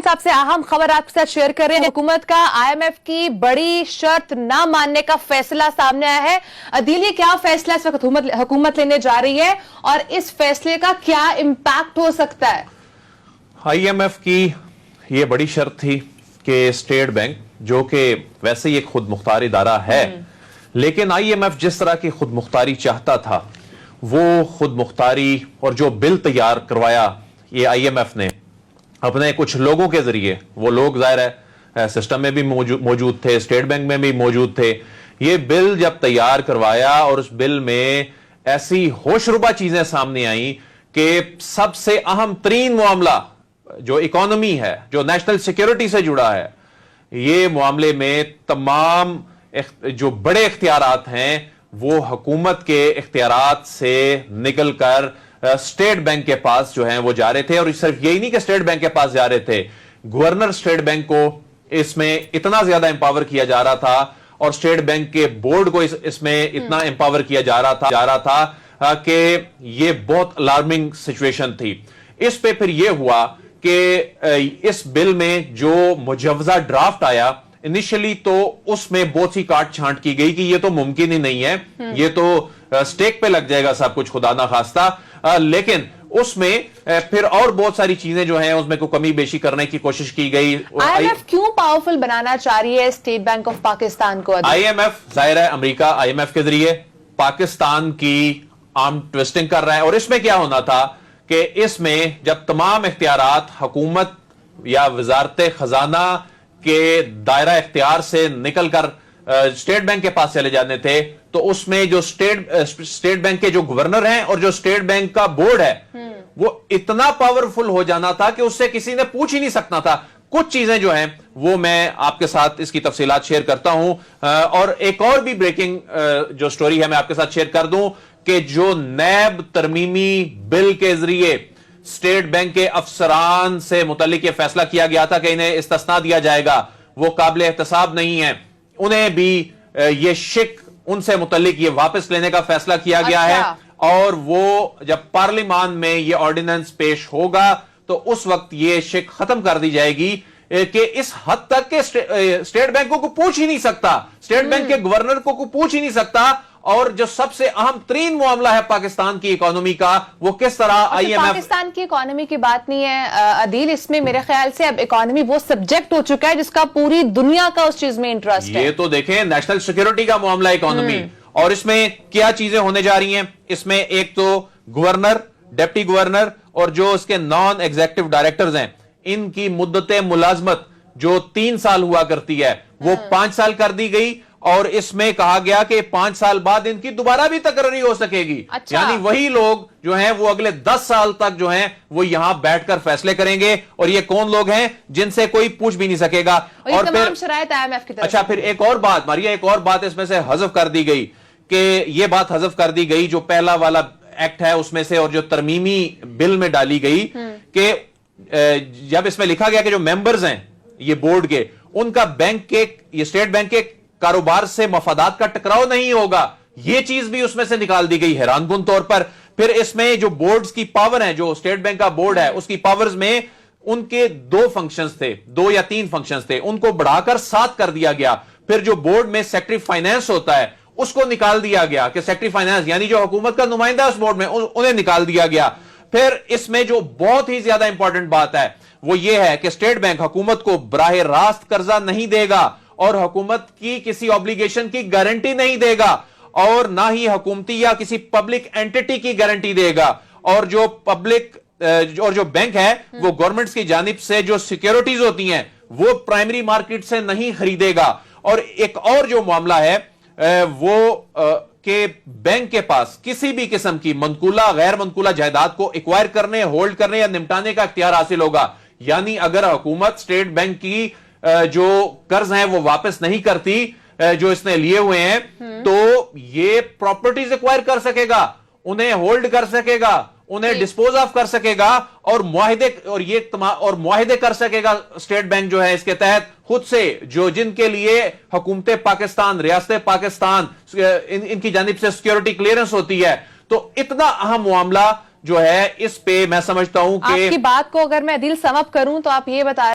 صاحب سے اہم خبر آپ کے ساتھ شیئر کر رہے ہیں۔ حکومت کا آئی ایم ایف کی بڑی شرط نہ ماننے کا فیصلہ سامنے آیا ہے۔ عدیل، یہ کیا فیصلہ اس وقت حکومت لینے جا رہی ہے اور اس فیصلے کا کیا امپیکٹ ہو سکتا ہے؟ آئی ایم ایف کی یہ بڑی شرط تھی کہ اسٹیٹ بینک، جو کہ ویسے یہ خود مختار ادارہ ہے، لیکن آئی ایم ایف جس طرح کی خود مختاری چاہتا تھا، وہ خود مختاری اور جو بل تیار کروایا یہ آئی ایم ایف نے اپنے کچھ لوگوں کے ذریعے، وہ لوگ ظاہر ہے سسٹم میں بھی موجود تھے، اسٹیٹ بینک میں بھی موجود تھے، یہ بل جب تیار کروایا اور اس بل میں ایسی ہوش ربا چیزیں سامنے آئیں کہ سب سے اہم ترین معاملہ جو اکانومی ہے، جو نیشنل سیکیورٹی سے جڑا ہے، یہ معاملے میں تمام جو بڑے اختیارات ہیں وہ حکومت کے اختیارات سے نکل کر اسٹیٹ بینک کے پاس جو ہیں وہ جا رہے تھے۔ اور صرف یہی نہیں کہ اسٹیٹ بینک کے پاس جا رہے تھے، گورنر اسٹیٹ بینک کو اس میں اتنا زیادہ امپاور کیا جا رہا تھا اور اسٹیٹ بینک کے بورڈ کو اس میں اتنا امپاور کیا جا رہا تھا کہ یہ بہت الارمنگ سچویشن تھی۔ اس پہ پھر یہ ہوا کہ اس بل میں جو مجوزہ ڈرافٹ آیا انیشلی، تو اس میں بہت سی کاٹ چھانٹ کی گئی کہ یہ تو ممکن ہی نہیں ہے، یہ تو سٹیک پہ لگ جائے گا سب کچھ، خدا نہ خواستہ۔ لیکن اس میں پھر اور بہت ساری چیزیں جو ہیں اس میں کوئی کمی بیشی کرنے کی کوشش کی گئی۔ آئی ایم ایف کیوں پاورفل بنانا چاہ رہی ہے اسٹیٹ بینک آف پاکستان کو؟ آئی ایم ایف ظاہر ہے امریکہ آئی ایم ایف کے ذریعے پاکستان کی آرم ٹویسٹنگ کر رہا ہے، اور اس میں کیا ہونا تھا کہ اس میں جب تمام اختیارات حکومت یا وزارت خزانہ کے دائرہ اختیار سے نکل کر اسٹیٹ بینک کے پاس چلے جانے تھے، تو اس میں جو اسٹیٹ بینک کے جو گورنر ہیں اور جو اسٹیٹ بینک کا بورڈ ہے وہ اتنا پاورفل ہو جانا تھا کہ اس سے کسی نے پوچھ ہی نہیں سکتا تھا۔ کچھ چیزیں جو ہیں وہ میں آپ کے ساتھ اس کی تفصیلات شیئر کرتا ہوں، اور ایک اور بھی بریکنگ جو سٹوری ہے میں آپ کے ساتھ شیئر کر دوں کہ جو نیب ترمیمی بل کے ذریعے اسٹیٹ بینک کے افسران سے متعلق یہ فیصلہ کیا گیا تھا کہ انہیں استثناء دیا جائے گا، وہ قابل احتساب نہیں ہے، انہیں بھی یہ شک ان سے متعلق یہ واپس لینے کا فیصلہ کیا گیا ہے، اور وہ جب پارلیمان میں یہ آرڈیننس پیش ہوگا تو اس وقت یہ شک ختم کر دی جائے گی کہ اس حد تک کہ اسٹیٹ بینک کو پوچھ ہی نہیں سکتا، اسٹیٹ بینک کے گورنر کو پوچھ ہی نہیں سکتا، اور جو سب سے اہم ترین معاملہ ہے پاکستان کی اکانومی کا، وہ کس طرح آئی ایم ایف۔ پاکستان کی اکانومی کی بات نہیں ہے عدیل، اس میں میرے خیال سے اب اکانومی وہ سبجیکٹ ہو چکا ہے جس کا پوری دنیا کا اس چیز میں انٹرسٹ ہے۔ یہ تو دیکھیں نیشنل سیکیورٹی کا معاملہ اکانومی، اور اس میں کیا چیزیں ہونے جا رہی ہیں۔ اس میں ایک تو گورنر، ڈپٹی گورنر اور جو اس کے نان ایگزیکٹو ڈائریکٹرز ہیں، ان کی مدت ملازمت جو 3 سال ہوا کرتی ہے وہ 5 سال کر دی گئی، اور اس میں کہا گیا کہ 5 سال بعد ان کی دوبارہ بھی تقرری ہو سکے گی۔ یعنی وہی لوگ جو ہیں وہ اگلے 10 سال تک جو ہیں وہ یہاں بیٹھ کر فیصلے کریں گے، اور یہ کون لوگ ہیں جن سے کوئی پوچھ بھی نہیں سکے گا۔ اور تمام شرائط آئی ایم ایف کی طرف۔ اچھا، پھر ایک اور بات ماریا، ایک اور بات اس میں سے حذف کر دی گئی، کہ یہ بات حذف کر دی گئی جو پہلا والا ایکٹ ہے اس میں سے، اور جو ترمیمی بل میں ڈالی گئی، کہ جب اس میں لکھا گیا کہ جو ممبرز ہیں یہ بورڈ کے، ان کا بینک کے، یہ اسٹیٹ بینک کے کاروبار سے مفادات کا ٹکراؤ نہیں ہوگا، یہ چیز بھی اس میں سے نکال دی گئی حیران کن طور پر۔ پھر اس میں جو بورڈز کی پاور ہیں، جو اسٹیٹ بینک کا بورڈ ہے اس کی پاورز میں ان کے 2 فنکشنز تھے، 2 یا 3 فنکشنز تھے، ان کو بڑھا کر 7 کر دیا گیا۔ پھر جو بورڈ میں سیکٹری فائنانس ہوتا ہے اس کو نکال دیا گیا، کہ سیکٹری فائنانس یعنی جو حکومت کا نمائندہ اس بورڈ میں، انہیں نکال دیا گیا۔ پھر اس میں جو بہت ہی زیادہ امپورٹنٹ بات ہے وہ یہ ہے کہ اسٹیٹ بینک حکومت کو براہ راست قرضہ نہیں دے گا، اور حکومت کی کسی obligation کی گارنٹی نہیں دے گا، اور نہ ہی حکومتی یا کسی پبلک اینٹیٹی کی گارنٹی دے گا، اور جو پبلک اور جو بینک ہے وہ گورنمنٹس کی جانب سے جو سیکیورٹیز ہوتی ہیں وہ پرائمری مارکیٹ سے نہیں خریدے گا۔ اور ایک اور جو معاملہ ہے وہ کہ بینک کے پاس کسی بھی قسم کی منقولہ غیر منقولہ جائیداد کو ایکوائر کرنے، ہولڈ کرنے یا نمٹانے کا اختیار حاصل ہوگا۔ یعنی اگر حکومت اسٹیٹ بینک کی جو قرض ہیں وہ واپس نہیں کرتی جو اس نے لیے ہوئے ہیں، تو یہ پراپرٹیز ایکوائر کر سکے گا، انہیں ہولڈ کر سکے گا، انہیں ڈسپوز آف کر سکے گا، اور معاہدے کر سکے گا اسٹیٹ بینک جو ہے اس کے تحت خود سے، جو جن کے لیے حکومت پاکستان، ریاست پاکستان ان کی جانب سے سیکیورٹی کلیئرنس ہوتی ہے۔ تو اتنا اہم معاملہ جو ہے اس پہ میں سمجھتا ہوں کہ آپ کی بات کو اگر میں عدیل سم اپ کروں تو آپ یہ بتا